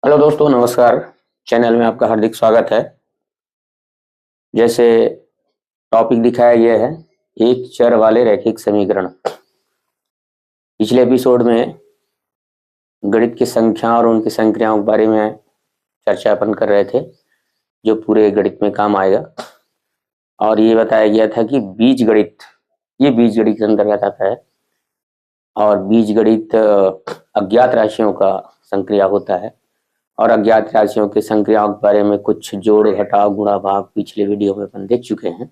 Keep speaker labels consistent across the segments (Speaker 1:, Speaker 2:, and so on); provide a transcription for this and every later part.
Speaker 1: Hello दोस्तों, नमस्कार। Channel में आपका हार्दिक स्वागत है। जैसे टॉपिक दिखाया गया है, एक चर वाले रैखिक समीकरण। पिछले एपिसोड में गणित की संख्या और उनकी संक्रियाओं के बारे में चर्चा अपन कर रहे थे, जो पूरे गणित में काम आएगा। और ये बताया गया था कि बीजगणित, ये बीजगणित के अंतर्गत आता है। और बीजगणित अज्ञात राशियों का संक्रिया होता है। और अज्ञात राशियों के संक्रियाओं के बारे में कुछ जोड़ घटाव गुणा भाग पिछले वीडियो में अपन देख चुके हैं।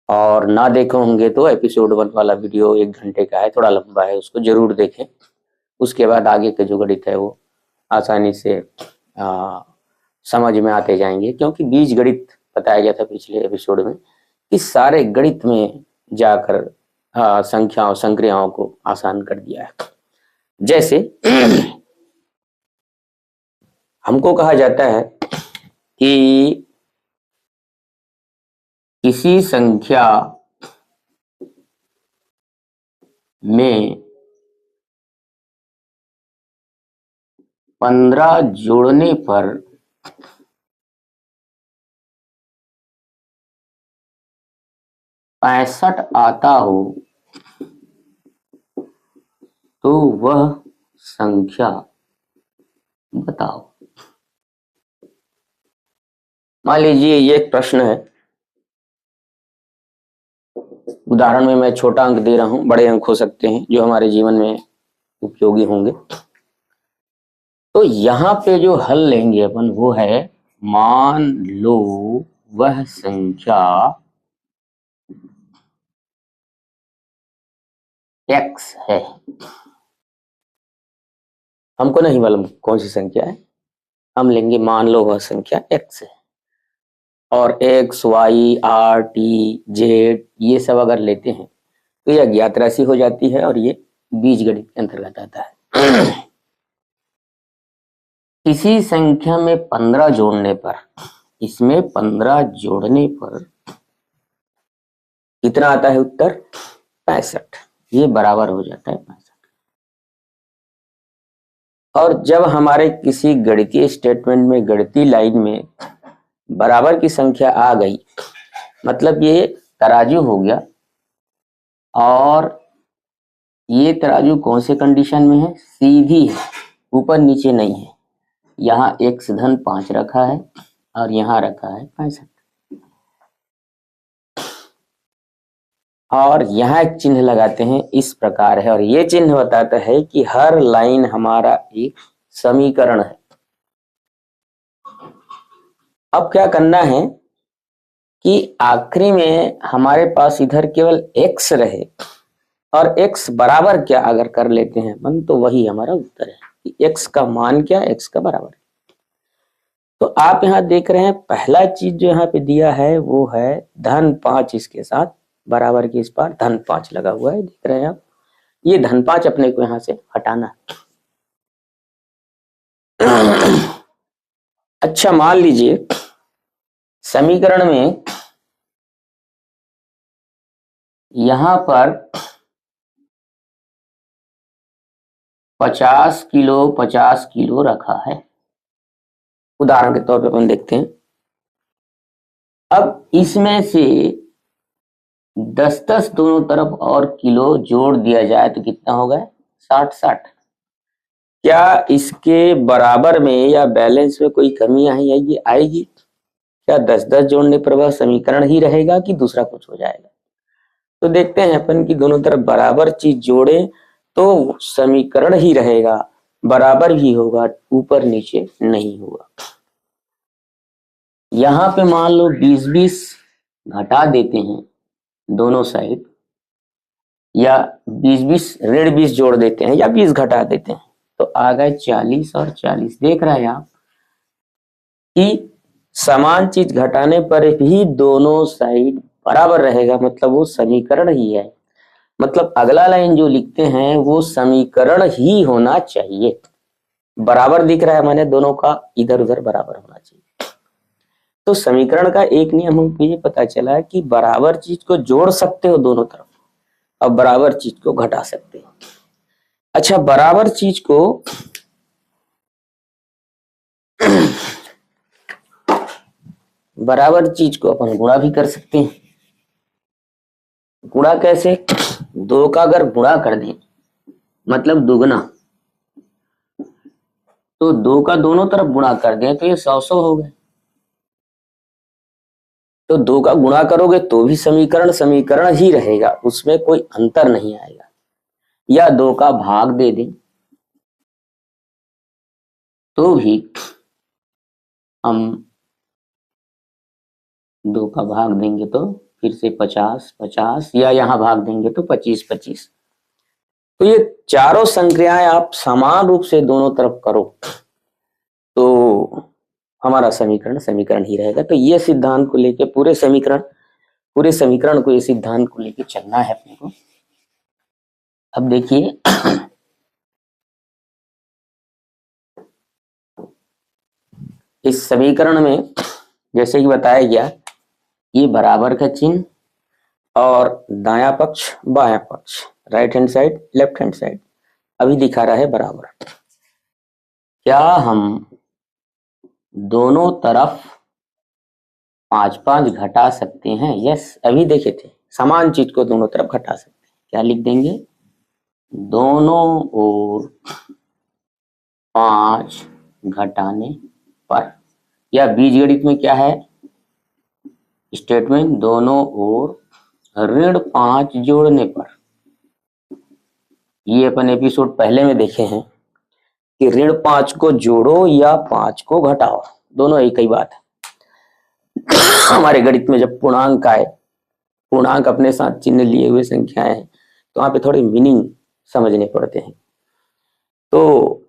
Speaker 1: और ना देखे होंगे तो एपिसोड 1 वाला वीडियो 1 घंटे का है, थोड़ा लंबा है, उसको जरूर देखें। उसके बाद आगे के जो गणित है वो आसानी से समझ में आते जाएंगे, क्योंकि बीज गणित बताया गया था पिछले एपिसोड में कि सारे गणित में जाकर संख्याओं संक्रियाओं को आसान कर दिया है। जैसे हमको कहा जाता है कि किसी संख्या में 15 जोड़ने पर 65 आता हो तो वह संख्या बताओ। मान लीजिए ये एक प्रश्न है। उदाहरण में मैं छोटा अंक दे रहा हूं, बड़े अंक हो सकते हैं जो हमारे जीवन में उपयोगी होंगे। तो यहाँ पे जो हल लेंगे अपन वो है, मान लो वह संख्या x है। हमको नहीं मालूम कौन सी संख्या है, हम लेंगे मान लो वह संख्या x है। और x, y, r, t, z ये सब अगर लेते हैं तो यह ज्ञात राशि हो जाती है और ये बीजगणित के अंतर्गत आता है। किसी संख्या में 15 जोड़ने पर, इसमें 15 जोड़ने पर कितना आता है उत्तर? 65। ये बराबर हो जाता है 65। और जब हमारे किसी गणितीय स्टेटमेंट में, गणितीय लाइन में बराबर की संख्या आ गई, मतलब ये तराजू हो गया। और ये तराजू कौन से कंडीशन में है? सीधी है, ऊपर नीचे नहीं है। यहाँ x धन 5 रखा है और यहाँ रखा है 65। और यहाँ एक चिन्ह लगाते हैं, इस प्रकार है। और ये चिन्ह बताता है कि हर लाइन हमारा एक समीकरण है। अब क्या करना है कि आखिरी में हमारे पास इधर केवल x रहे, और x बराबर क्या अगर कर लेते हैं अपन, तो वही हमारा उत्तर है कि x का मान क्या, x का बराबर है। तो आप यहाँ देख रहे हैं, पहला चीज जो यहाँ पे दिया है वो है धन 5, इसके साथ बराबर की इस पर धन 5 लगा हुआ है, देख रहे हैं आप। ये धन 5 अपने को यहाँ से हटाना है। अच्छा, मान लीजिए समीकरण में यहाँ पर 50 किलो 50 किलो रखा है। उदाहरण के तौर पे अपन देखते हैं। अब इसमें से 10-10 दोनों तरफ और किलो जोड़ दिया जाए तो कितना होगा? 60-60। क्या इसके बराबर में या बैलेंस में कोई कमी आएगी? आएगी। क्या 10-10 जोड़ने पर वह समीकरण ही रहेगा कि दूसरा कुछ हो जाएगा? तो देखते हैं अपन की दोनों तरफ बराबर चीज जोड़े तो समीकरण ही रहेगा, बराबर ही होगा, ऊपर नीचे नहीं होगा। यहाँ पे मान लो 20-20 घटा देते हैं दोनों साइड, या 20-20 ऋण 20 जोड़ देते हैं, या 20 घटा देते हैं, तो आ गए 40 और 40। देख रहे हैं आप कि समान चीज घटाने पर भी दोनों साइड बराबर रहेगा, मतलब वो समीकरण ही है। मतलब अगला लाइन जो लिखते हैं वो समीकरण ही होना चाहिए। बराबर दिख रहा है, माने दोनों का इधर उधर बराबर होना चाहिए। तो समीकरण का एक नियम हमको ये पता चला कि बराबर चीज को जोड़ सकते हो दोनों तरफ, और बराबर चीज को घटा सकते हो। अच्छा, बराबर चीज को बराबर चीज को अपन गुणा भी कर सकते हैं। गुणा कैसे? दो का अगर गुणा कर दें मतलब दुगना, तो दो का दोनों तरफ गुणा कर दें तो ये 100 हो गए। तो दो का गुणा करोगे तो भी समीकरण समीकरण ही रहेगा, उसमें कोई अंतर नहीं आएगा। या दो का भाग दे दें तो भी हम दो का भाग देंगे तो फिर से 50-50, या यहाँ भाग देंगे तो 25-25। तो ये चारों संख्याएं आप समान रूप से दोनों तरफ करो तो हमारा समीकरण समीकरण ही रहेगा। तो ये सिद्धांत को लेके पूरे समीकरण को, ये सिद्धांत को लेके चलना है अपने को। अब देखिए इस समीकरण में जैसे कि बताया गया, ये बराबर का चिन्ह और दायां पक्ष बायां पक्ष, right hand side left hand side अभी दिखा रहा है बराबर। क्या हम दोनों तरफ 5-5 घटा सकते हैं? यस, अभी देखे थे समान चीज को दोनों तरफ घटा सकते हैं। क्या लिख देंगे? दोनों ओर 5 घटाने पर, या बीजगणित में क्या है स्टेटमेंट, दोनों ओर -5 जोड़ने पर। ये अपन एपिसोड पहले में देखे हैं कि -5 को जोड़ो या 5 को घटाओ, दोनों एक ही बात है। हमारे गणित में जब पूर्णांक आए, पूर्णांक अपने साथ चिन्ह लिए हुए संख्याएं हैं, तो वहां पे थोड़े मीनिंग समझने पड़ते हैं। तो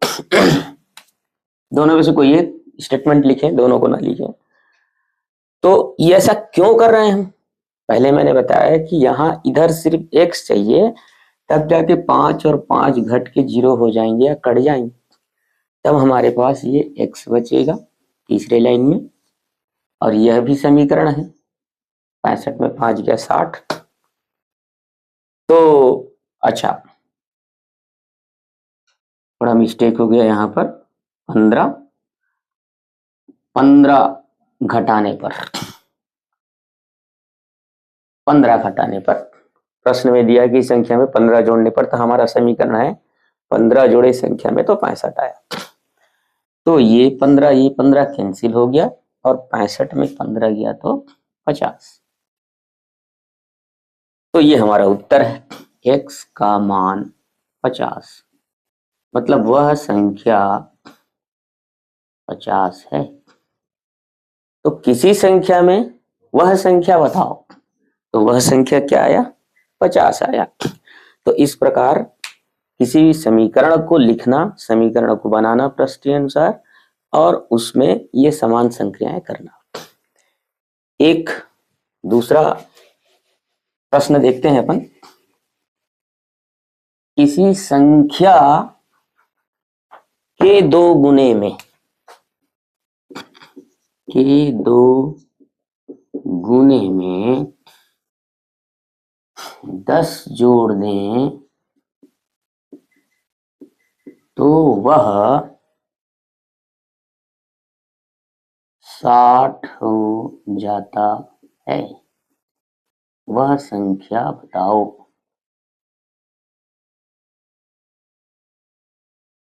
Speaker 1: दोनों में से कोई एक स्टेटमेंट लिखें, दोनों को ना लिखें। तो ये ऐसा क्यों कर रहे हैं हम? पहले मैंने बताया कि यहाँ इधर सिर्फ x चाहिए, तब जाके 5 और 5 घट के 0 हो जाएंगे या कट जाएंगे, तब हमारे पास ये x बचेगा तीसरे लाइन में। और यह भी समीकरण है, 65 में 5 गया 60। तो अच्छा, थोड़ा मिस्टेक हो गया यहाँ पर, 15 घटाने पर, 15 घटाने पर प्रश्न में दिया कि संख्या में 15 जोड़ने पर, तो हमारा समीकरण है 15 जोड़े संख्या में तो 65 आया। तो ये 15 कैंसिल हो गया और 65 में 15 गया तो 50। तो ये हमारा उत्तर है, x का मान 50, मतलब वह संख्या 50 है। तो किसी संख्या में वह संख्या बताओ, तो वह संख्या क्या आया? 50 आया। तो इस प्रकार किसी भी समीकरण को लिखना, समीकरण को बनाना प्रश्न अनुसार, और उसमें ये समान संख्याएं करना। एक दूसरा प्रश्न देखते हैं अपन। किसी संख्या के दो गुने में, के दो गुने में 10 जोड़ दें तो वह 60 हो जाता है। वह संख्या बताओ।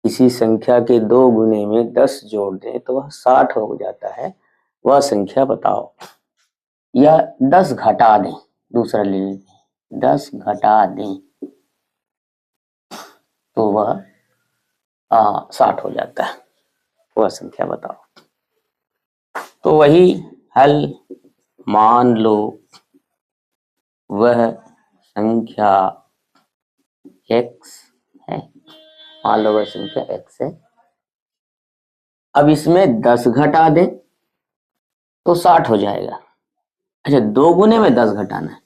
Speaker 1: किसी संख्या के दो गुने में 10 जोड़ दें तो वह 60 हो जाता है, वह संख्या बताओ। या 10 घटा दें, दूसरा ले लेते हैं, 10 घटा दें तो वह 60 हो जाता है, वह संख्या बताओ। तो वही हल, मान लो वह संख्या x है, मान लो वह संख्या x है। अब इसमें 10 घटा दें तो 60 हो जाएगा। अच्छा, दो गुने में 10 घटाना है,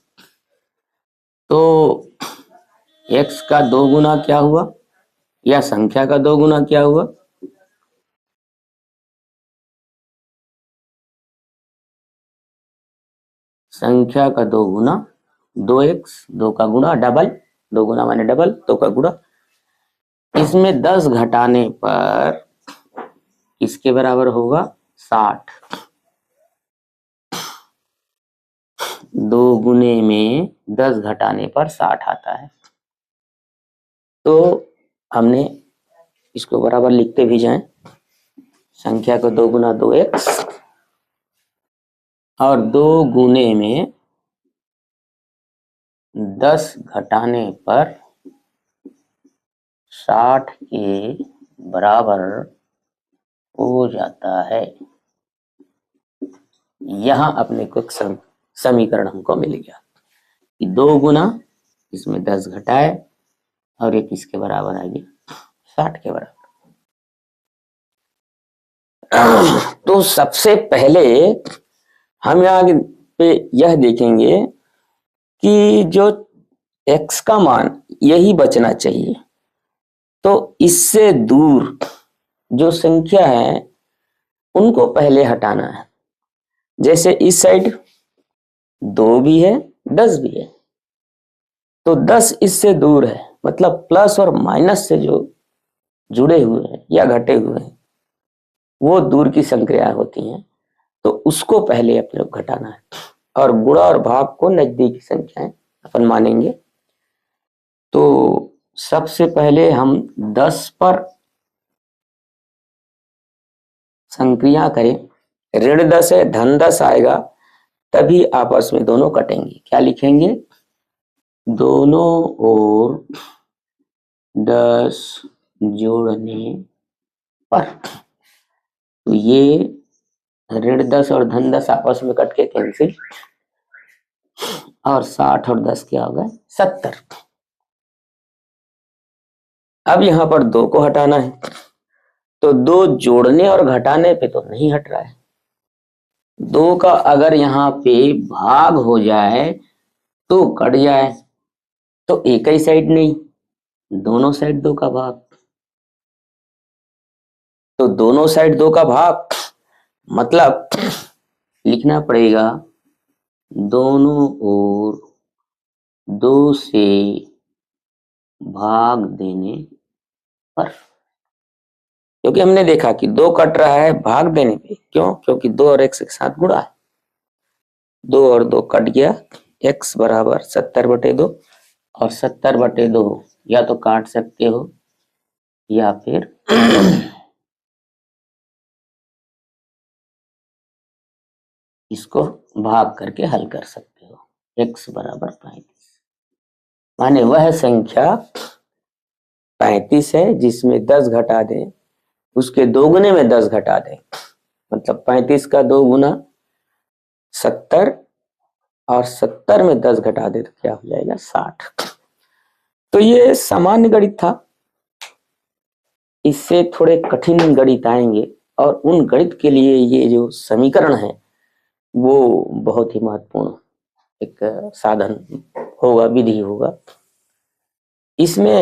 Speaker 1: तो x का दो गुना क्या हुआ, या संख्या का दो गुना क्या हुआ? संख्या का दो गुना 2x, 2 का गुणा डबल, 2 गुना माने डबल, 2 का गुणा। इसमें 10 घटाने पर इसके बराबर होगा 60। 2 गुने में 10 घटाने पर 60 आता है। तो हमने इसको बराबर लिखते भी जाएं, संख्या को 2 गुना 2x और 2 गुने में 10 घटाने पर 60 के बराबर हो जाता है। यहां अपने को समीकरण हमको मिल गया कि 2 गुना इसमें 10 घटाए और ये किसके बराबर आ गया, 60 के बराबर। तो सबसे पहले हम यहाँ पे यह देखेंगे कि जो x का मान यही बचना चाहिए, तो इससे दूर जो संख्या है उनको पहले हटाना है। जैसे इस साइड 2 भी है 10 भी है, तो 10 इससे दूर है, मतलब प्लस और माइनस से जो जुड़े हुए हैं या घटे हुए हैं वो दूर की संख्या होती हैं, तो उसको पहले अपने घटाना है और गुणा और भाग को नजदीकी संख्याएं अपन मानेंगे। तो सबसे पहले हम 10 पर संक्रिया करें, ऋण 10 है, धन 10 आएगा, तभी आपस में दोनों कटेंगे। क्या लिखेंगे, दोनों ओर 10 जोड़ने पर। तो ये ऋण 10 और धन 10 आपस में कट के कैंसिल, और 60 और 10 क्या हो गए, 70। अब यहां पर 2 को हटाना है, तो 2 जोड़ने और घटाने पे तो नहीं हट रहा है। 2 का अगर यहाँ पे भाग हो जाए तो कट जाए, तो एक ही साइड नहीं, दोनों साइड 2 का भाग। तो दोनों साइड 2 का भाग मतलब लिखना पड़ेगा दोनों ओर 2 से भाग देने पर। क्योंकि हमने देखा कि 2 कट रहा है भाग देने पे, क्यों, क्योंकि 2 और x एक साथ गुणा है, 2 और 2 कट गया, x बराबर 70/2, और 70/2 या तो काट सकते हो या फिर इसको भाग करके हल कर सकते हो। x बराबर 35, माने वह संख्या 35 है जिसमें 10 घटा दें, उसके 2 गुने में 10 घटा दें, मतलब 35 का 2 गुना 70, और 70 में 10 घटा दे तो क्या हो जाएगा, 60। तो ये सामान्य गणित था, इससे थोड़े कठिन गणित आएंगे, और उन गणित के लिए ये जो समीकरण है वो बहुत ही महत्वपूर्ण एक साधन होगा, विधि होगा। इसमें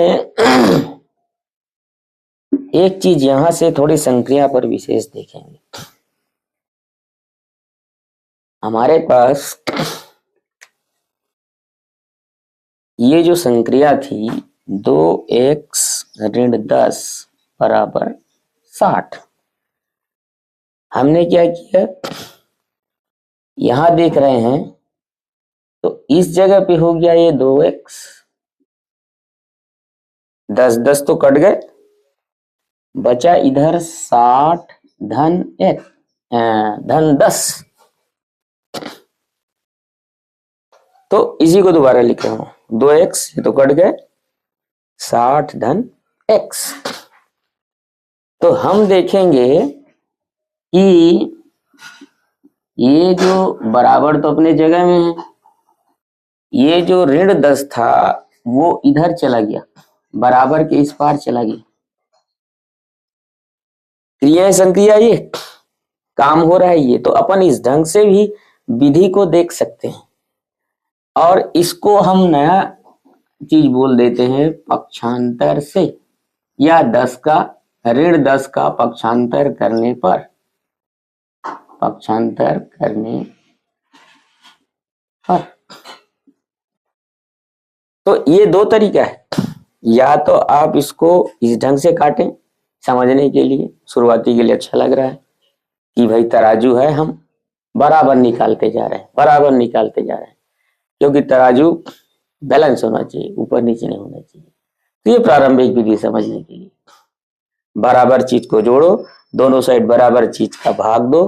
Speaker 1: एक चीज यहां से थोड़ी संक्रिया पर विशेष देखेंगे। हमारे पास ये जो संक्रिया थी 2x ऋण 10 बराबर 60, हमने क्या किया, यहां देख रहे हैं तो इस जगह पे हो गया ये 2x, 10 10 तो कट गए, बचा इधर 60 धन 10। तो इसी को दोबारा लिख रहा हूं, 2x ये तो कट गए, 60 धन x। तो हम देखेंगे कि ये जो बराबर तो अपने जगह में है, ये जो ऋण 10 था वो इधर चला गया, बराबर के इस पार चला गया। क्रिया संक्रिया ये काम हो रहा है, ये तो अपन इस ढंग से भी विधि को देख सकते हैं, और इसको हम नया चीज बोल देते हैं पक्षांतर से, या 10 का ऋण 10 का पक्षांतर करने पर, पक्षांतर करने पर। तो ये 2 तरीका है, या तो आप इसको इस ढंग से काटें समझने के लिए, शुरुआती के लिए अच्छा लग रहा है कि भाई तराजू है, हम बराबर निकालते जा रहे हैं, बराबर निकालते जा रहे हैं, क्योंकि तराजू बैलेंस होना चाहिए, ऊपर नीचे नहीं होना चाहिए। तो ये प्रारंभिक विधि समझने के लिए, बराबर चीज को जोड़ो, दोनों साइड बराबर चीज का भाग दो।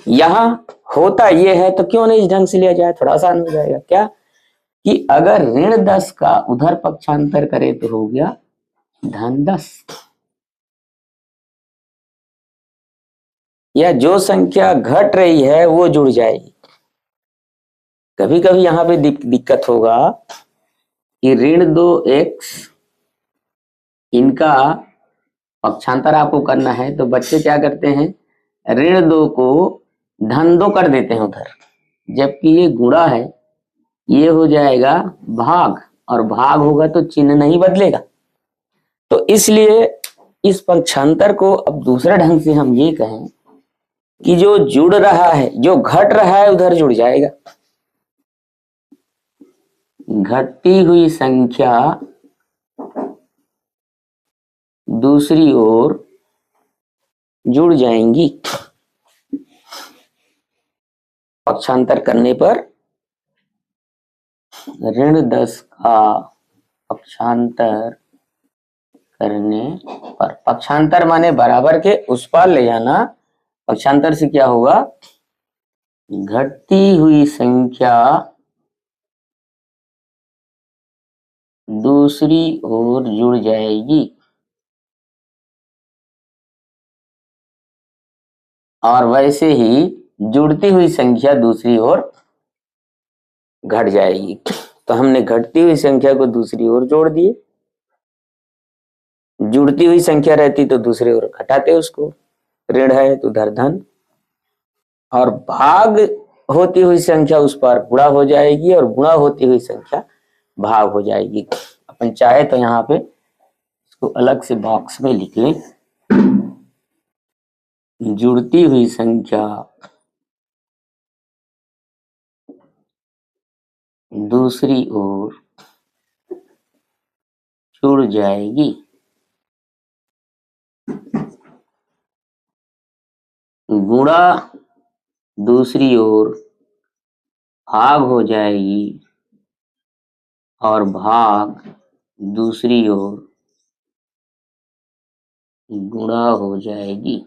Speaker 1: यहां होता ये है तो क्यों नहीं इस ढंग से लिया जाए, थोड़ा आसान हो जाएगा। क्या कि अगर ऋण 10 का उधर पक्षांतर करे तो हो गया धन 10, या जो संख्या घट रही है वो जुड़ जाएगी। कभी कभी यहां पे दिक्कत होगा कि ऋण 2x, इनका पक्षांतर आपको करना है तो बच्चे क्या करते हैं, ऋण 2 को धन 2 कर देते हैं उधर, जबकि ये गुणा है, ये हो जाएगा भाग, और भाग होगा तो चिन्ह नहीं बदलेगा। तो इसलिए इस पक्षांतर को अब दूसरे ढंग से हम ये कहें कि जो जुड़ रहा है, जो घट रहा है उधर जुड़ जाएगा। घटती हुई संख्या दूसरी ओर जुड़ जाएंगी। पक्षांतर करने पर ऋण 10 का पक्षांतर करने पर, पक्षांतर माने बराबर के उस पार ले जाना, पक्षांतर से क्या होगा, घटती हुई संख्या दूसरी ओर जुड़ जाएगी, और वैसे ही जुड़ती हुई संख्या दूसरी ओर घट जाएगी। तो हमने घटती हुई संख्या को दूसरी ओर जोड़ दिए, जुड़ती हुई संख्या रहती तो दूसरी ओर घटाते उसको, ऋण है तो उधर धन, और भाग होती हुई संख्या उस पर गुणा हो जाएगी, और गुणा होती हुई संख्या भाग हो जाएगी। अपन चाहे तो यहाँ पे इसको अलग से बॉक्स में लिख लें, जुड़ती हुई संख्या दूसरी ओर जुड़ जाएगी, गुणा दूसरी ओर भाग हो जाएगी, और भाग दूसरी ओर गुणा हो जाएगी।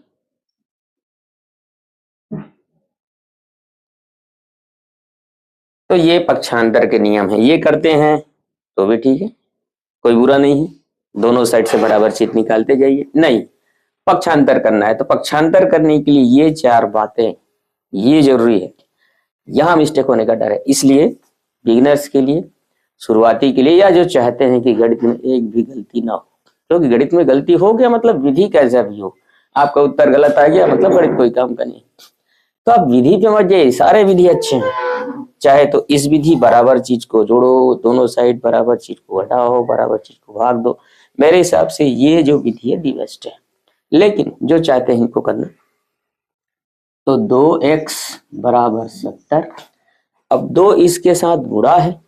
Speaker 1: तो ये पक्षांतर के नियम है, ये करते हैं तो भी ठीक है, कोई बुरा नहीं है, दोनों साइड से बराबर चीज निकालते जाइए। नहीं, पक्षांतर करना है तो पक्षांतर करने के लिए ये 4 बातें ये जरूरी है, यहां मिस्टेक होने का डर है। इसलिए बिगिनर्स के लिए, शुरुआती के लिए, या जो चाहते हैं कि गणित में एक भी गलती ना हो, क्योंकि गणित में गलती हो गया मतलब विधि कैसा भी हो, आपका उत्तर गलत आ गया मतलब गणित कोई काम का नहीं। तो आप विधि पे मत जाइए, सारे विधि अच्छे हैं, चाहे तो इस विधि बराबर चीज को जोड़ो, दोनों साइड बराबर चीज को घटाओ, बराबर चीज को भाग दो, मेरे हिसाब से ये जो विधि है दी बेस्ट है। लेकिन जो चाहते हैं इनको करना, तो 2x बराबर 70, अब 2 इसके साथ गुणा है,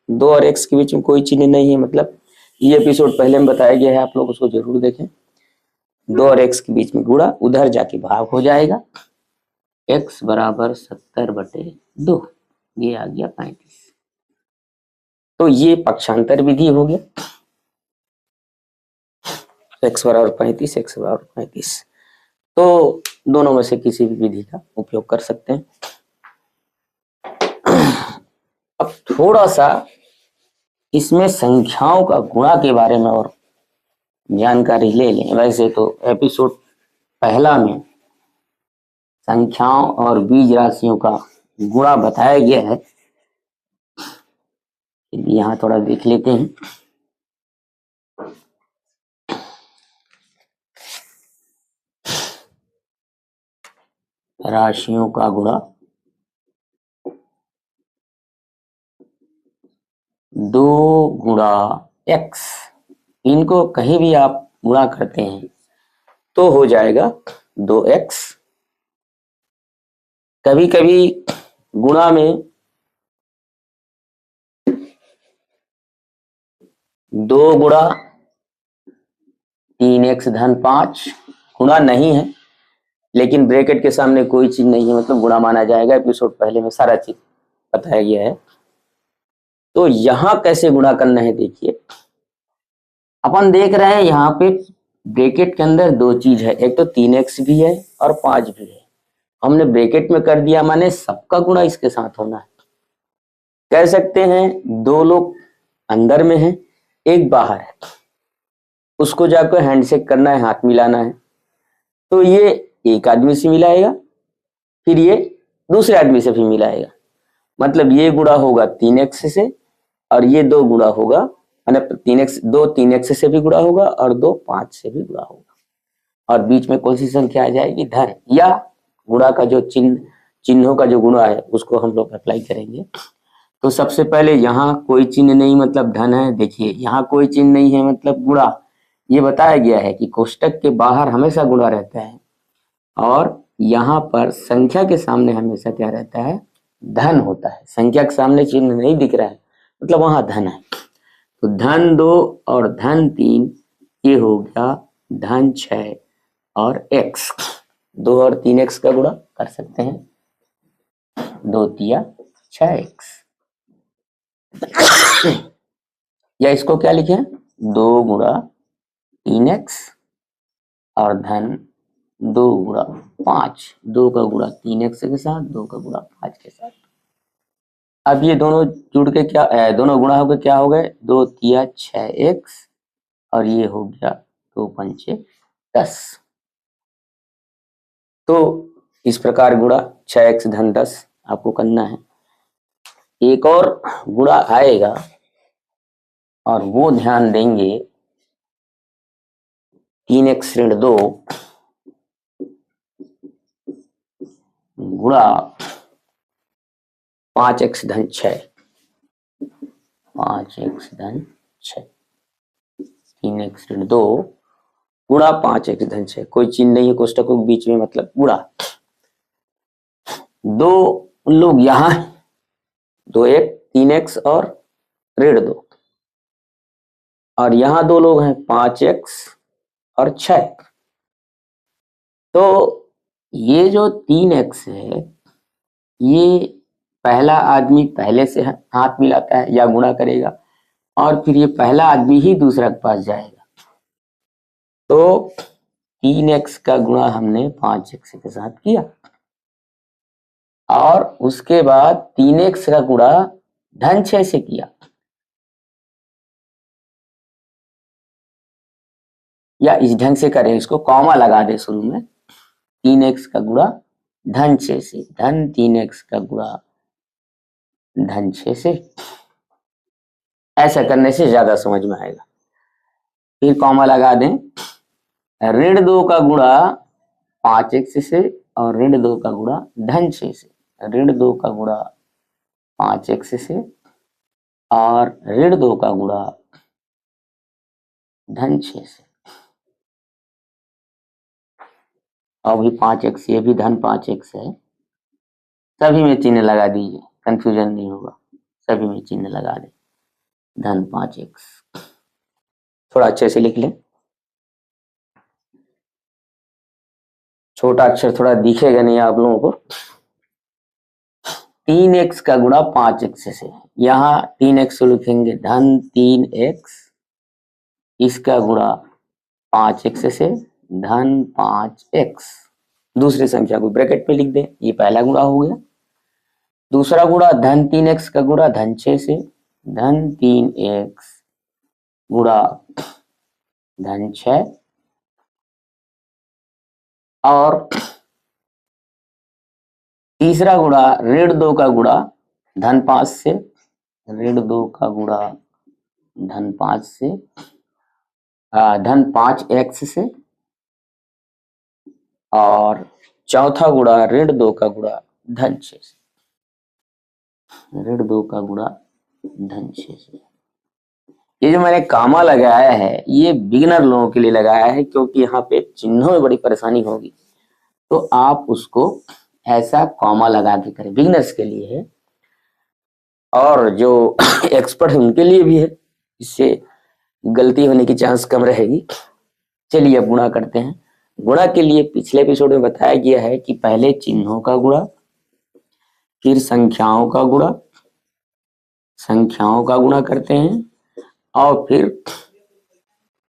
Speaker 1: 2 और x के बीच में कोई चिन्ह नहीं है, मतलब ये एपिसोड पहले में बताया गया है, आप लोग उसको जरूर देखें। 2 और x के बीच में गुणा, उधर जाके भाग हो जाएगा, x बराबर 70/2, ये आ गया 35। तो ये पक्षांतर विधि हो गया, x बराबर 35, x बराबर 35। तो दोनों में से किसी भी विधि का उपयोग कर सकते हैं। अब थोड़ा सा इसमें संख्याओं का गुणा के बारे में और जानकारी ले लें। वैसे तो एपिसोड पहला में संख्याओं और बीज राशियों का गुणा बताया गया है, यहाँ थोड़ा देख लेते हैं। राशियों का गुणा 2 गुणा x, इनको कहीं भी आप गुणा करते हैं तो हो जाएगा 2x। कभी कभी गुणा में 2 गुणा 3x धन 5 गुणा नहीं है, लेकिन ब्रैकेट के सामने कोई चीज नहीं है, मतलब गुणा माना जाएगा। एपिसोड पहले में सारा चीज बताया गया है। तो यहां कैसे गुणा करना है देखिए, अपन देख रहे हैं यहाँ पे ब्रैकेट के अंदर दो चीज है, एक तो 3x भी है और 5 भी है। हमने ब्रैकेट में कर दिया, माने सबका गुणा इसके साथ होना है। कह सकते हैं दो लोग अंदर में हैं, एक बाहर है, उसको जाकर हैंडशेक करना है, हाथ मिलाना है, तो ये एक आदमी से मिलाएगा, फिर ये दूसरे आदमी से भी मिलाएगा। मतलब ये गुणा होगा 3x से और ये दो गुणा होगा, माने 3x से भी गुणा होगा और 5 से भी गुणा होगा, और बीच में कौन सी संख्या आ जाएगी, धन, या गुणा का जो चिन्हों का जो गुणा है उसको हम लोग अप्लाई करेंगे। तो सबसे पहले यहाँ कोई चिन्ह नहीं मतलब धन है। देखिए यहाँ कोई चिन्ह नहीं है मतलब गुणा। ये बताया गया है कि कोष्टक के बाहर हमेशा गुणा रहता है और यहाँ पर संख्या के सामने हमेशा क्या रहता है, धन होता है। संख्या के सामने चिन्ह नहीं दिख रहा है मतलब वहां धन है। तो धन 2 और धन 3, ये हो गया धन 6 और x। 2 और 3x का गुणा कर सकते हैं, 2 तिया 6x, या इसको क्या लिखे, 2 गुणा 3x और धन 2 गुणा 5। 2 का गुणा 3x के साथ, 2 का गुणा 5 के साथ। अब ये दोनों जुड़ के क्या, दोनों गुणा होकर क्या हो गए, 2 तिया 6x और ये हो गया 2 पंचे 10। तो इस प्रकार गुणा 6x धन 10 आपको करना है। एक और गुणा आएगा और वो ध्यान देंगे, 3x ऋण 2 गुणा 5x धन 6, 5x धन 6, 3x ऋण 2 गुणा 5x धन 6। कोई चिन्ह नहीं है कोष्टकों के बीच में मतलब गुणा। दो लोग यहां है, 2 एक 3x और ऋण 2, और यहां दो लोग हैं 5x और 6। तो ये जो 3x है, ये पहला आदमी पहले से हाथ मिलाता है या गुणा करेगा और फिर ये पहला आदमी ही दूसरा के पास जाएगा। तो 3x का गुणा हमने 5x के साथ किया और उसके बाद 3x का गुणा धन 6 से किया, या इस ढंग से करें, इसको कॉमा लगा दे शुरू में, 3x का गुणा धन 6 से, धन 3x का गुणा धन 6 से। ऐसा करने से ज्यादा समझ में आएगा। फिर कॉमा लगा दें, ऋण 2 का गुणा 5x से और ऋण 2 का गुणा धन 6 से, ऋण 2 का गुणा 5x से और ऋण 2 का गुणा धन 6 से। और भी 5x, ये भी धन 5x है, सभी में चिन्ह लगा दीजिए, कंफ्यूजन नहीं होगा, सभी में चिन्ह लगा दें, धन 5x। थोड़ा अच्छे से लिख लें, छोटा अक्षर थोड़ा दिखेगा नहीं आप लोगों को। 3x का गुणा 5x से, यहाँ 3x लिखेंगे धन 3x, इसका गुणा 5x से, धन 5x। दूसरी संख्या को ब्रैकेट में लिख दें, ये पहला गुणा हो गया। दूसरा गुणा धन 3x का गुणा धन 6 से, धन 3x गुणा धन 6, और तीसरा गुणा ऋण 2 का गुणा धन 5 से, ऋण 2 का गुणा धन 5 से, धन 5x से, और चौथा गुणा ऋण 2 का गुणा धन 6 से, ऋण 2 का गुणा धन 6 से। ये जो मैंने कामा लगाया है ये बिगिनर लोगों के लिए लगाया है, क्योंकि यहाँ पे चिन्हों में बड़ी परेशानी होगी, तो आप उसको ऐसा कॉमा लगा के करें, बिगिनर्स के लिए है, और जो एक्सपर्ट है उनके लिए भी है, इससे गलती होने की चांस कम रहेगी। चलिए अब गुणा करते हैं। गुणा के लिए पिछले एपिसोड में बताया गया है कि पहले चिन्हों का गुणा, फिर संख्याओं का गुणा करते हैं, और फिर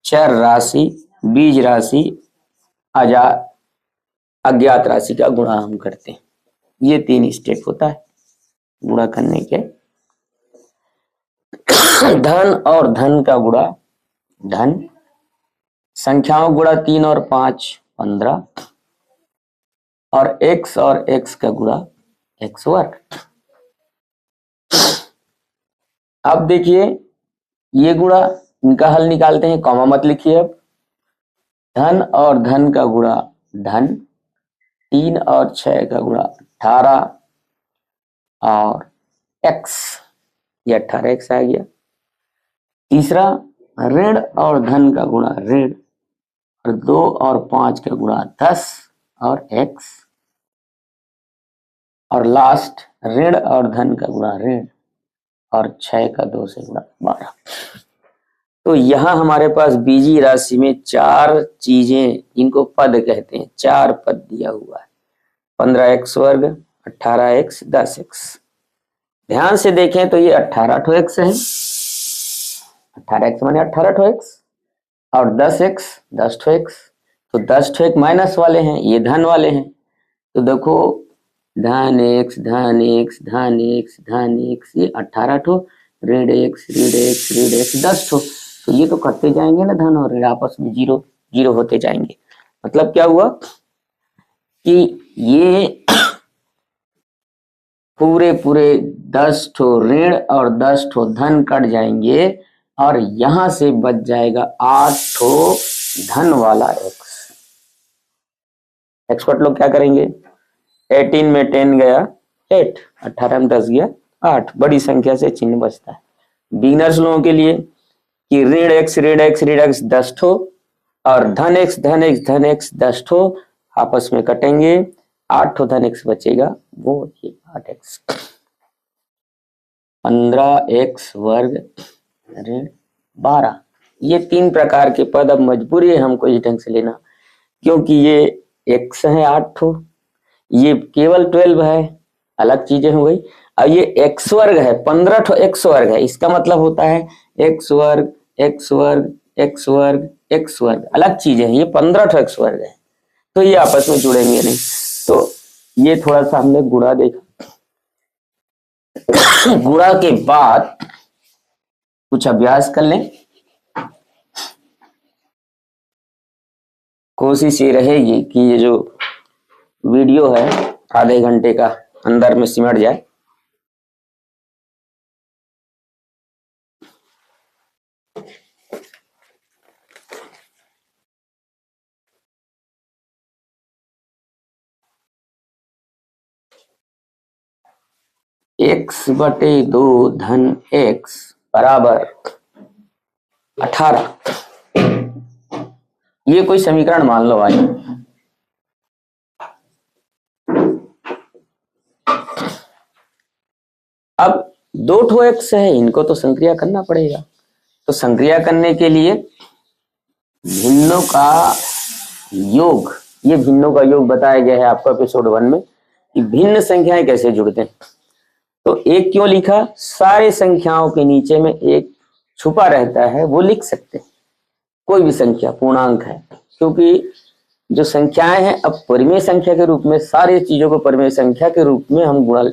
Speaker 1: चर राशि, बीज राशि, अज्ञात राशि का गुणा हम करते हैं। ये 3 स्टेप होता है गुणा करने के। धन और धन का गुणा धन, संख्याओं गुणा 3 और 5 15, और x और x का गुणा x वर्ग। अब देखिए ये गुणा, इनका हल निकालते हैं, कॉमा मत लिखिए। अब धन और धन का गुणा धन, 3 और 6 का गुणा 18, और x, ये 18x आ गया। तीसरा ऋण और धन का गुणा ऋण, और 2 और 5 का गुणा 10 और x, और लास्ट ऋण और धन का गुणा ऋण, और 6 का 2 से गुणा 12। तो यहाँ हमारे पास बीजी राशि में 4 चीजें, इनको पद कहते हैं, 4 पद दिया हुआ है। 15x वर्ग, 18x, 10x। ध्यान से देखें तो ये 18 x है, 18x माने 18 x, और 10x 10x। तो 10x माइनस वाले हैं, ये धन वाले हैं। तो देखो धन x धन x धन x धन x, ये 18 ऋण x ऋण x ऋण x 10। तो ये तो कटते जाएंगे ना, धन और ऋण आपस में जीरो जीरो होते जाएंगे। मतलब क्या हुआ कि ये पूरे 10 ऋण और 10 धन कट जाएंगे, और यहां से बच जाएगा 8 धन वाला x। एक्सपर्ट लोग क्या करेंगे, 18 में 10 गया 8, 18 में 10 गया 8, बड़ी संख्या से चिन्ह बचता है। बिगिनर्स लोगों के लिए कि ऋण x ऋण x ऋण x 10 और धन x धन x धन x 10 आपस में कटेंगे, 8 धन x बचेगा, वो ये 8x। 15x वर्ग ऋण 12। ये 3 प्रकार के पद अब मजबूरी है हमको इस ढंग से लेना, क्योंकि ये x है 8, ये केवल 12 है, अलग चीजें हो गई। अब ये x वर्ग है, 15 x वर्ग है, इसका मतलब होता है x वर्ग x वर्ग x वर्ग x वर्ग, अलग चीजें हैं। ये 15 x वर्ग है, तो ये आपस में जुड़ेंगे नहीं। तो ये थोड़ा सा हमने गुणा देखा। गुणा के बाद कुछ अभ्यास कर लें। कोशिश ये रहेगी कि ये जो वीडियो है आधे घंटे का अंदर में सिमट जाए। x/2 धन x बराबर 18, ये कोई समीकरण मान लो भाई। अब 2 x है, इनको तो संक्रिया करना पड़ेगा। तो संक्रिया करने के लिए भिन्नों का योग, ये भिन्नों का योग बताया गया है आपको एपिसोड 1 में कि भिन्न संख्याएं कैसे जुड़ते हैं। तो एक क्यों लिखा, सारे संख्याओं के नीचे में एक छुपा रहता है, वो लिख सकते हैं। कोई भी संख्या पूर्णांक है, क्योंकि जो संख्याएं हैं अब परिमेय संख्या के रूप में, सारी चीजों को परिमेय संख्या के रूप में हम गुणा,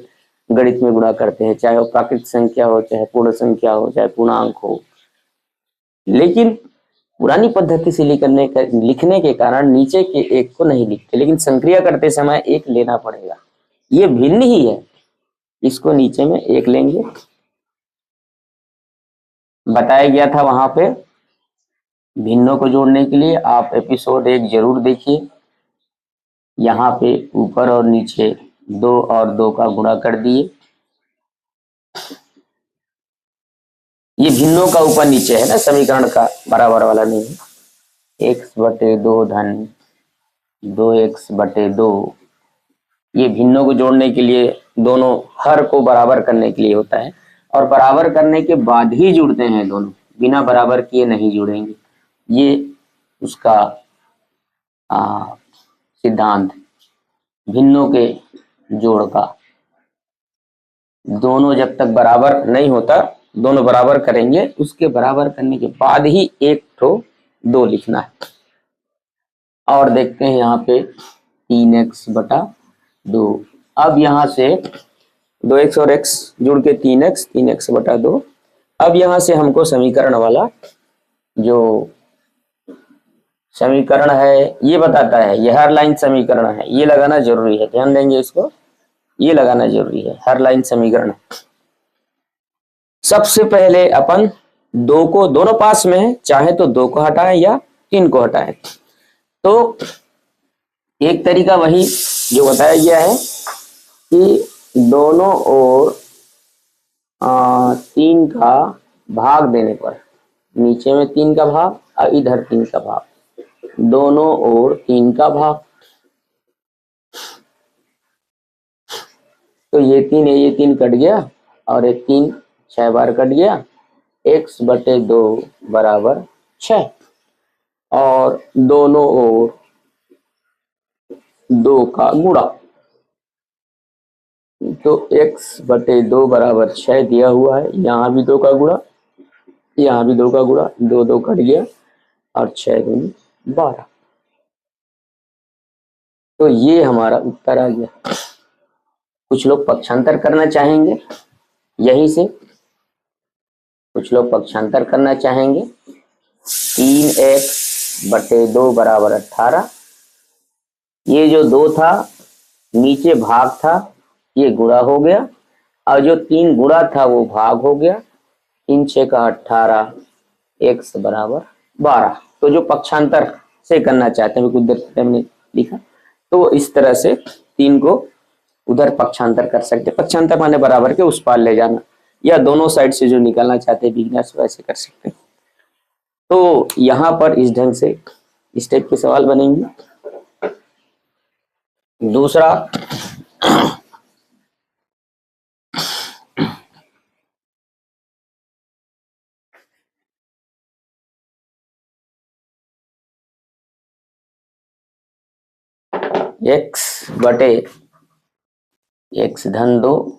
Speaker 1: गणित में गुणा करते हैं, चाहे वो प्राकृतिक संख्या हो, चाहे पूर्ण संख्या हो, चाहे पूर्णांक हो। लेकिन पुरानी पद्धति से लिखने के कारण नीचे के एक को नहीं लिखते, लेकिन संक्रिया करते समय एक लेना पड़ेगा। ये भिन्न ही है, इसको नीचे में एक लेंगे। बताया गया था वहां पे भिन्नों को जोड़ने के लिए, आप एपिसोड 1 जरूर देखिए। यहाँ पे ऊपर और नीचे 2 और 2 का गुणा कर दिए। ये भिन्नों का ऊपर नीचे है ना, समीकरण का बराबर वाला नहीं है। x/2 धन 2x/2, ये भिन्नों को जोड़ने के लिए, दोनों हर को बराबर करने के लिए होता है, और बराबर करने के बाद ही जुड़ते हैं दोनों, बिना बराबर किए नहीं जुड़ेंगे। ये उसका सिद्धांत भिन्नों के जोड़ का। दोनों जब तक बराबर नहीं होता, दोनों बराबर करेंगे, उसके बराबर करने के बाद ही एक ठो 2 लिखना है। और देखते हैं यहाँ पे 3x/2। अब यहाँ से 2x और x जुड़ के 3x, 3x/2। अब यहाँ से हमको समीकरण वाला जो समीकरण है ये बताता है, ये हर लाइन समीकरण है, ये लगाना जरूरी है, ध्यान देंगे इसको, ये लगाना जरूरी है, हर लाइन समीकरण। सबसे पहले अपन 2 को, दोनों पास में है, चाहे तो 2 को हटाएं या 3 को हटाएं। तो एक तरीका वही जो बताया गया है कि दोनों ओर 3 का भाग देने पर, नीचे में 3 का भाग और इधर 3 का भाग, दोनों ओर 3 का भाग। तो ये 3 है, ये 3 कट गया और एक 3 6 बार कट गया, x/2 बराबर 6। और दोनों ओर 2 का गुणा, तो x/2 बराबर 6 दिया हुआ है, यहाँ भी 2 का गुणा, यहाँ भी 2 का गुणा, 2 2 कट गया और 6 दूनी 12। तो ये हमारा उत्तर आ गया। कुछ लोग पक्षांतर करना चाहेंगे यहीं से, कुछ लोग पक्षांतर करना चाहेंगे। 3x/2 बराबर 18, ये जो 2 था नीचे भाग था, ये गुणा हो गया, और जो 3 गुणा था वो भाग हो गया, 3 6 का 18, x बराबर 12। तो जो पक्षांतर से करना चाहते हैं, कुछ देर पहले हमने लिखा, तो इस तरह से 3 को उधर पक्षांतर कर सकते। पक्षांतर माने बराबर के उस पार ले जाना, या दोनों साइड से जो निकालना चाहते हैं बिगिनर्स वैसे कर सकते हैं। तो यहाँ पर इस ढंग से इस टाइप के सवाल बनेंगे। दूसरा, x/(x)(2)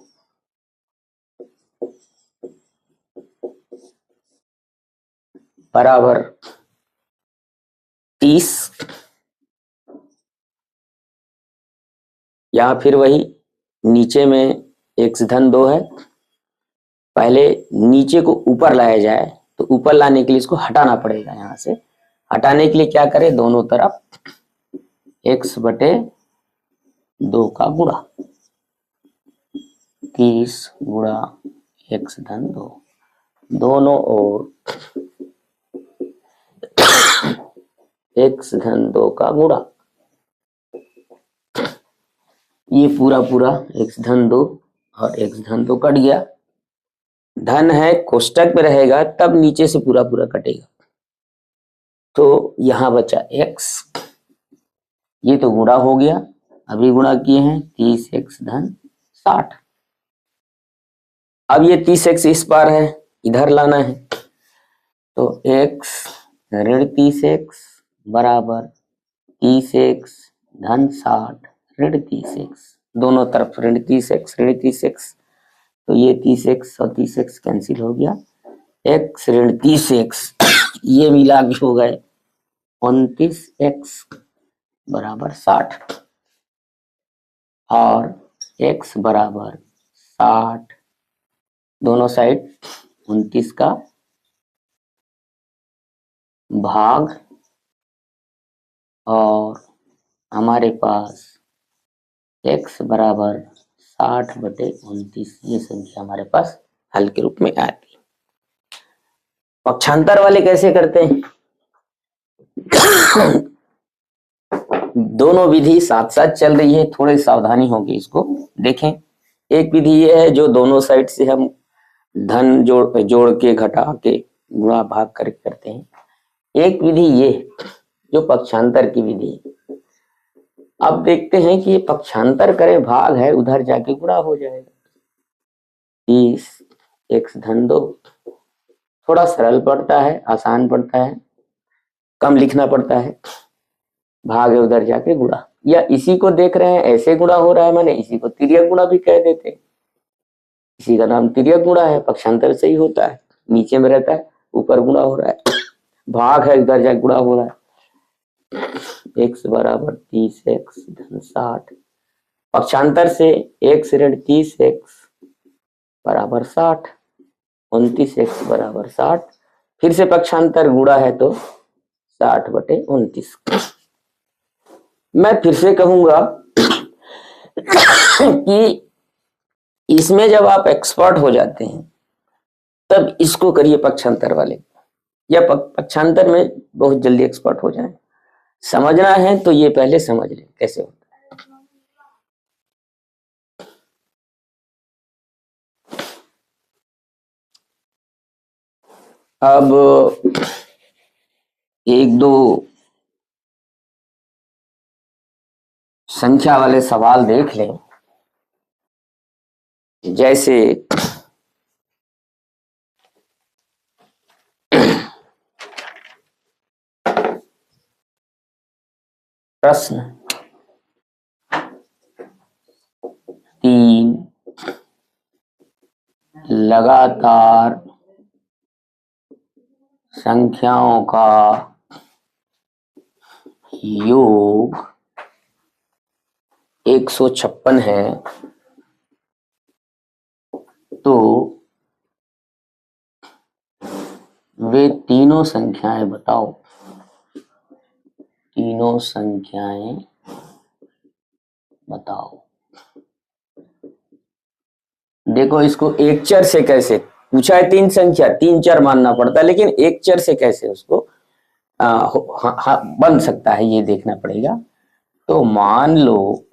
Speaker 1: बराबर 30, या फिर वही नीचे में x/2 है, पहले नीचे को ऊपर लाया जाए, तो ऊपर लाने के लिए इसको हटाना पड़ेगा। यहाँ से हटाने के लिए क्या करें, दोनों तरफ x/2 का गुणा, 30 गुणा x/2, दोनों ओर x/2 का गुणा, ये पूरा पूरा x/2 और x/2 कट गया, धन है कोष्टक में रहेगा तब नीचे से पूरा पूरा कटेगा, तो यहां बचा x, ये तो गुणा हो गया, अभी गुणा किए हैं, 30x धन 60। अब ये 30x इस पार है, इधर लाना है, तो x ऋण 30x बराबर 30x धन 60 ऋण 30x, दोनों तरफ ऋण 30x ऋण 30x, तो ये 30x और 30x कैंसिल हो गया, x ऋण 30x ये मिला के हो गए 29x बराबर 60, और x बराबर 60, दोनों साइड 29 का भाग, और हमारे पास x बराबर 60/29, ये संख्या हमारे पास हल के रूप में आती है। पक्षांतर वाले कैसे करते हैं? दोनों विधि साथ साथ चल रही है, थोड़ी सावधानी होगी इसको देखें। एक विधि ये है जो दोनों साइड से हम धन जोड़ के घटा के गुणा भाग करके करते हैं। एक विधि ये जो पक्षांतर की विधि है। अब देखते हैं कि ये पक्षांतर करे भाग है, उधर जाके गुणा हो जाएगा। 30x/2 थोड़ा सरल पड़ता है, आसान पड़ता है, कम लिखना पड़ता है, भाग है उधर जाके गुणा, या इसी को देख रहे हैं ऐसे गुणा हो रहा है, मैंने इसी को तिर्यक गुणा भी कह देते, इसी का नाम तिर्यक गुणा है, पक्षांतर से ही होता है, नीचे में रहता है ऊपर गुणा हो रहा है, भाग है इधर जाके गुणा हो रहा है। x बराबर 30x धन 60, पक्षांतर से x ऋण 30x बराबर 60, 29x बराबर 60, फिर से पक्षांतर गुणा है तो 60/29। मैं फिर से कहूंगा कि इसमें जब आप एक्सपर्ट हो जाते हैं तब इसको करिए पक्षांतर वाले, या पक्षांतर में बहुत जल्दी एक्सपर्ट हो जाए। समझना है तो ये पहले समझ लें कैसे होता है। अब एक दो संख्या वाले सवाल देख लें। जैसे प्रश्न 3, लगातार संख्याओं का योग 156 है, तो वे तीनों संख्याएं बताओ। तीनों संख्याएं बताओ। देखो इसको एक चर से कैसे पूछा है, तीन संख्या, तीन चर मानना पड़ता है, लेकिन एक चर से कैसे उसको बन सकता है ये देखना पड़ेगा। तो मान लो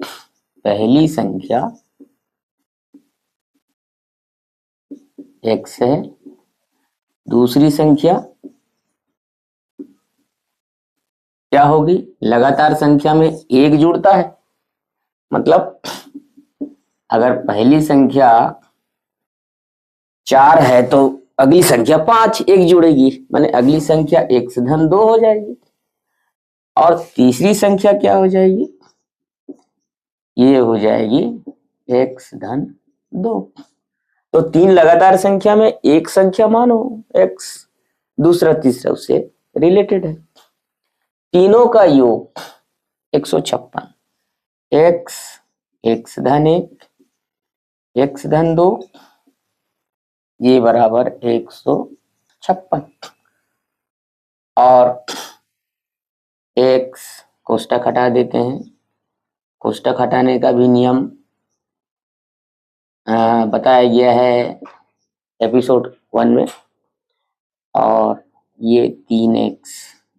Speaker 1: पहली संख्या x है, दूसरी संख्या क्या होगी, लगातार संख्या में एक जुड़ता है, मतलब अगर पहली संख्या 4 है तो अगली संख्या 5 एक जुड़ेगी, माने अगली संख्या x धन 2 हो जाएगी। और तीसरी संख्या क्या हो जाएगी, ये हो जाएगी x धन 2। तो तीन लगातार संख्या में एक संख्या मानो x, दूसरा तीसरा उससे रिलेटेड है। तीनों का योग 156, x धन 1, x धन 2, ये बराबर 156। और x कोष्टक हटा देते हैं, कोष्टक हटाने का भी नियम बताया गया है एपिसोड 1 में। और ये 3x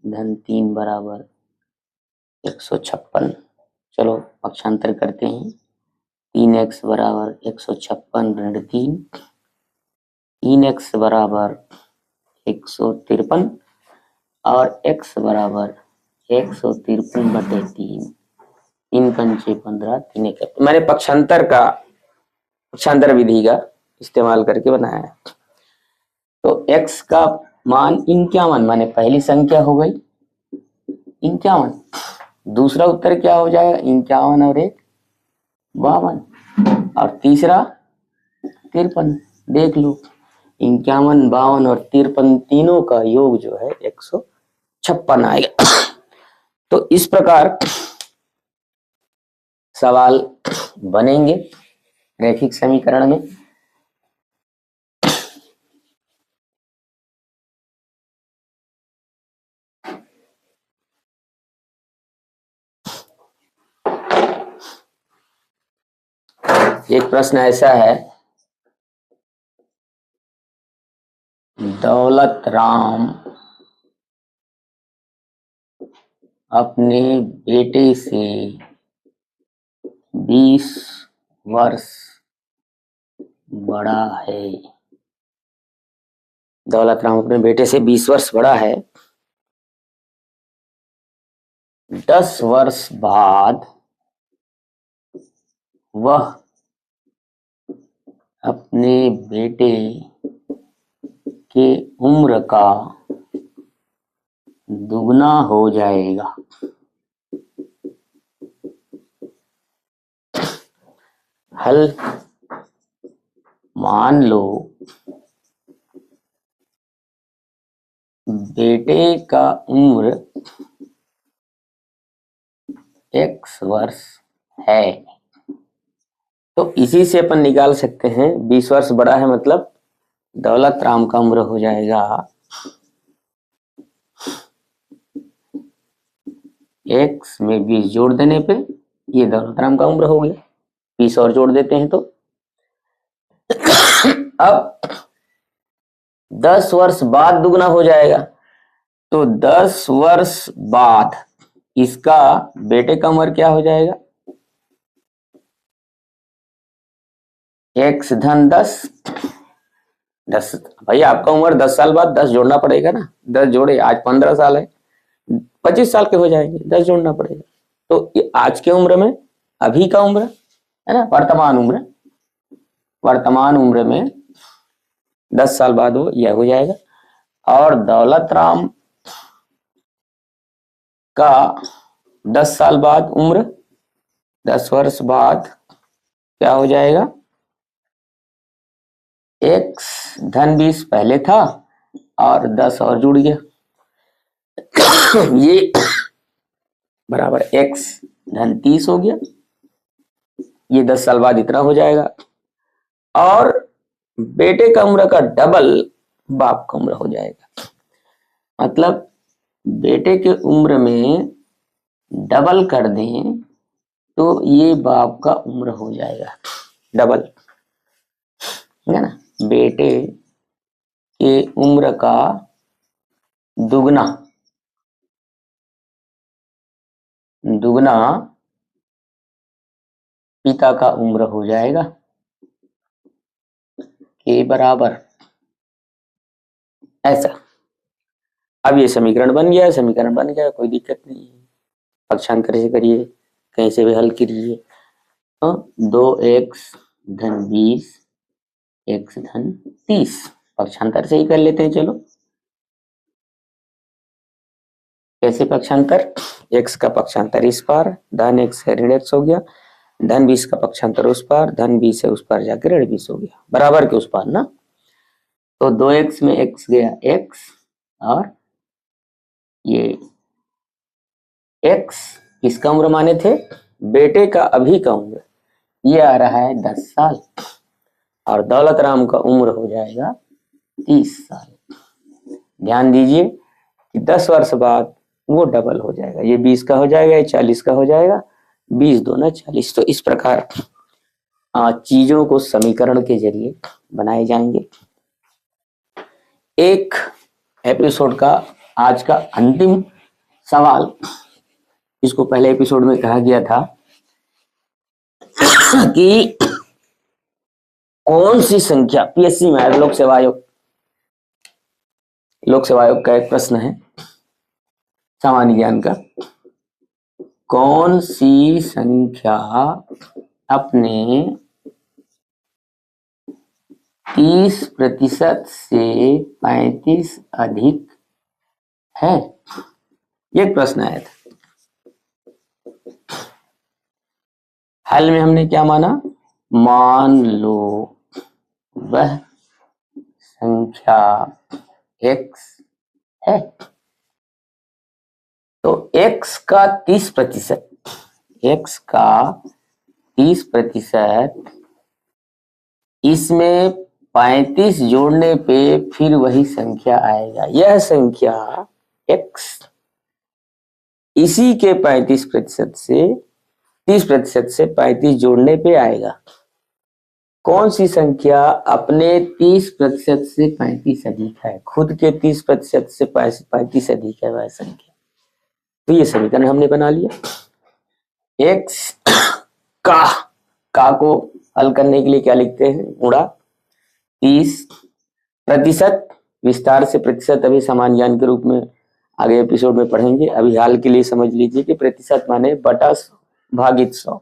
Speaker 1: धन 3 बराबर 156। चलो पक्षांतर करते हैं। 3x बराबर 156 ऋण 3, 3x बराबर 153 और x बराबर 153/3। 3 पंचे 15, 3 एक मैंने पक्षांतर विधि का इस्तेमाल करके बनाया है। तो x का मान 51, माने पहली संख्या हो गई 51, दूसरा उत्तर क्या हो जाएगा 51 और 1 52, और तीसरा 53। देख लो 51, 52 और 53 तीनों का योग जो है 156 आएगा। तो इस प्रकार सवाल बनेंगे रैखिक समीकरण में। एक प्रश्न ऐसा है, दौलत राम अपने बेटे से 20 वर्ष बड़ा है। दौलत राम अपने बेटे से 20 वर्ष बड़ा है। 10 वर्ष बाद वह अपने बेटे के उम्र का दुगना हो जाएगा। हल मान लो बेटे का उम्र x वर्ष है, तो इसी से अपन निकाल सकते हैं 20 वर्ष बड़ा है, मतलब दौलत राम का उम्र हो जाएगा x में 20 जोड़ देने पे ये दौलत राम का उम्र हो गया, 20 और जोड़ देते हैं तो अब 10 वर्ष बाद दुगना हो जाएगा, तो 10 वर्ष बाद इसका बेटे का उम्र क्या हो जाएगा, x धन 10 भाई आपका उम्र 10 साल बाद 10 जोड़ना पड़ेगा ना, 10 जोड़े, आज 15 साल है, 25 साल के हो जाएंगे, 10 जोड़ना पड़ेगा, तो ये आज के उम्र में अभी का उम्र है ना, वर्तमान उम्र में 10 साल बाद वो यह हो जाएगा। और दौलत राम का 10 साल बाद उम्र, 10 वर्ष बाद क्या हो जाएगा, x धन 20 पहले था और 10 और जुड़ गया, ये बराबर x धन 30 हो गया, ये 10 साल बाद इतना हो जाएगा, और बेटे का उम्र का डबल बाप का उम्र हो जाएगा, मतलब बेटे के उम्र में डबल कर दें तो ये बाप का उम्र हो जाएगा डबल, है ना, बेटे के उम्र का दुगना पिता का उम्र हो जाएगा के बराबर ऐसा। अब ये समीकरण बन गया, कोई दिक्कत नहीं है, पक्षांतर से करिए, कहीं से भी हल करिए, तो 2x धन 20 x धन 30 पक्षांतर से ही कर लेते हैं। चलो कैसे पक्षांतर, x का पक्षांतर इस पार, धन x है ऋण x हो गया, धन 20 का पक्षांतर उस पार, धन 20 है उस पार जाकर ऋण 20 हो गया, बराबर के उस पार ना, तो 2x में x गया x, और ये x किसका उम्र माने थे, बेटे का अभी का उम्र, ये आ रहा है 10 साल, और दौलत राम का उम्र हो जाएगा 30 साल। ध्यान दीजिए कि 10 वर्ष बाद वो डबल हो जाएगा, ये 20 का हो जाएगा, ये 40 का हो जाएगा, 20 दूना 40। तो इस प्रकार चीजों को समीकरण के जरिए बनाए जाएंगे। एक एपिसोड का आज का अंतिम सवाल, इसको पहले एपिसोड में कहा गया था कि कौन सी संख्या, पीएससी में लोक सेवा आयोग का एक प्रश्न है सामान्य ज्ञान का, कौन सी संख्या अपने 30% से 35 अधिक है, ये प्रश्न आया था। हल में हमने क्या माना, मान लो वह संख्या x है, तो x का 30%, इसमें 35 जोड़ने पे फिर वही संख्या आएगा, यह संख्या x इसी के 35% से 30% से 35 जोड़ने पे आएगा। कौन सी संख्या अपने 30% से 35 अधिक है, खुद के 30% से 35 अधिक है वह संख्या, तो ये समीकरण हमने बना लिया। x का को हल करने के लिए क्या लिखते हैं, गुणा 30%, विस्तार से प्रतिशत अभी सामान्य ज्ञान के रूप में आगे एपिसोड में पढ़ेंगे, अभी हाल के लिए समझ लीजिए कि प्रतिशत माने बटा 100 भागित 100,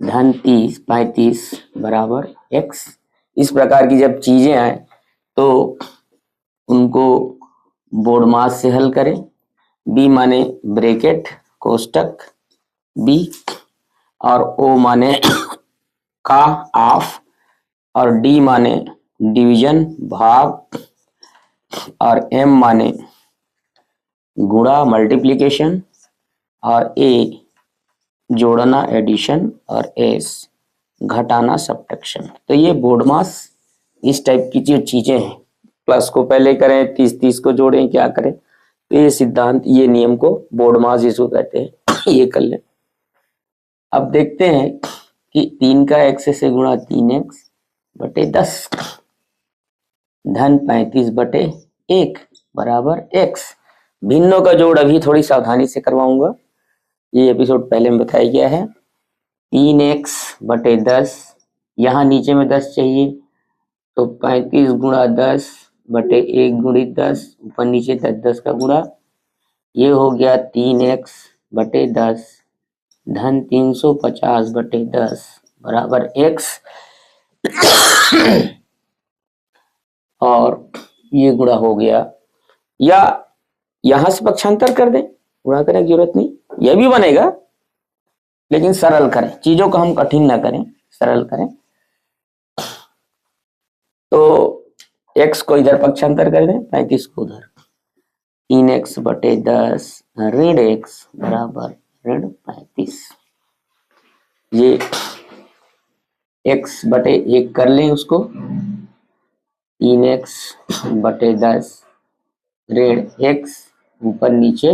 Speaker 1: धन 30 35 बराबर x। इस प्रकार की जब चीजें आए तो उनको बोर्ड मास से हल करें, b माने ब्रैकेट कोष्टक b, और o माने का ऑफ और डी माने डिवीजन भाग, और एम माने गुणा मल्टीप्लिकेशन, और ए जोड़ना एडिशन, और एस घटाना सब्ट्रैक्शन। तो ये बोर्ड मास इस टाइप की जो चीजें हैं, प्लस को पहले करें, 30 को जोड़ें, क्या करें, तो ये सिद्धांत, ये नियम को बोर्ड मास इसको कहते हैं। ये कर लें। अब देखते हैं कि 3 का x से गुणा 3x बटे 10 धन 35 बटे 1 बराबर x। भिन्नों का जोड़ अभी थोड़ी सावधानी से करवाऊंगा, ये एपिसोड पहले में बताया गया है। 3x बटे 10, यहाँ नीचे में 10 चाहिए, तो 35 गुणा 10 बटे 1 गुणित 10, ऊपर नीचे 10 का गुणा, ये हो गया 3x बटे 10 धन 350 बटे 10 बराबर x। और ये गुणा हो गया, या यहां से पक्षांतर कर दें, गुणा करने की जरूरत नहीं, यह भी बनेगा, लेकिन सरल करें, चीजों को हम कठिन ना करें, सरल करें। तो x को इधर पक्षांतर कर दें, 35 को उधर, 3x बटे 10 ऋण x बराबर ऋण 35। ये x बटे 1 कर लें उसको, 3x बटे 10 ऋण x, ऊपर नीचे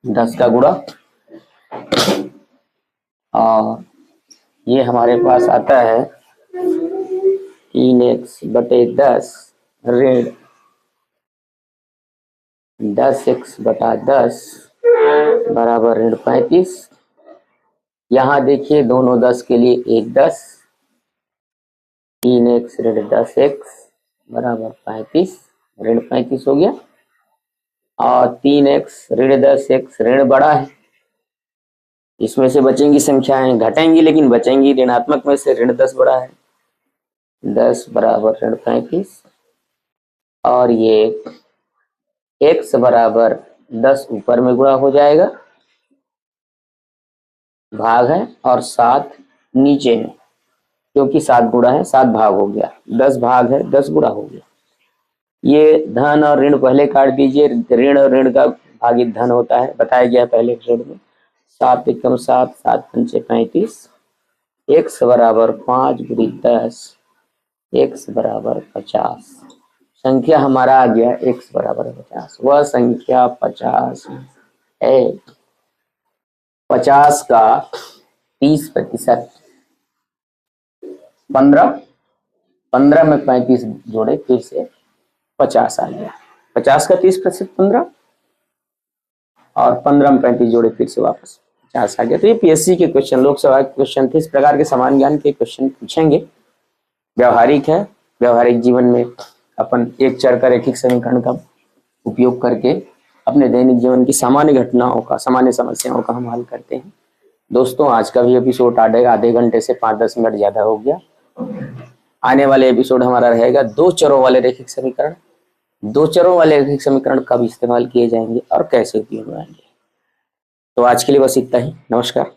Speaker 1: 10 का गुणा, और ये हमारे पास आता है 3x बटे 10 ऋण 10x बटा 10 बराबर ऋण 35। यहाँ देखिए दोनों 10 के लिए एक 10, 3x ऋण 10x बराबर 35, ऋण 35 हो गया। और 3x ऋण 10x ऋण बड़ा है, इसमें से बचेंगी संख्याएं, घटेंगी लेकिन बचेंगी, ऋणात्मक में से ऋण 10 बड़ा है, 10 बराबर ऋण 35। और ये x बराबर 10 ऊपर में गुणा हो जाएगा, भाग है, और 7 नीचे है, क्योंकि 7 गुणा है, 7 भाग हो गया, 10 भाग है, 10 गुणा हो गया। ये धन और ऋण पहले काट दीजिए, ऋण और ऋण का भागित धन होता है, बताया गया पहले ऋण में। 7 एकम 7, 7 पंचे 35, x बराबर 5 गुणित 10, x बराबर 50। संख्या हमारा आ गया x बराबर 50, वह संख्या 50 है। 50 का 30%, 15 में 35 जोड़े, फिर से 50 आ गया। 50 का 30% 15, और 15 में 35 जोड़े, फिर से वापस 50 आ गया। तो ये पीएससी के क्वेश्चन, लोकसभा के क्वेश्चन थे, इस प्रकार के समान ज्ञान के क्वेश्चन पूछेंगे। व्यवहारिक है, व्यवहारिक जीवन में अपन एक चर का रैखिक समीकरण का उपयोग करके अपने दैनिक जीवन की सामान्य घटनाओं का, सामान्य समस्याओं का हम हल करते हैं। दोस्तों, आज का भी एपिसोड आधे घंटे से 5-10 मिनट ज्यादा हो गया। आने वाले एपिसोड हमारा रहेगा 2 चरों वाले रैखिक समीकरण। 2 चरों वाले रैखिक समीकरण कब इस्तेमाल किए जाएंगे और कैसे उपयोग में आएंगे। तो आज के लिए बस इतना ही। नमस्कार।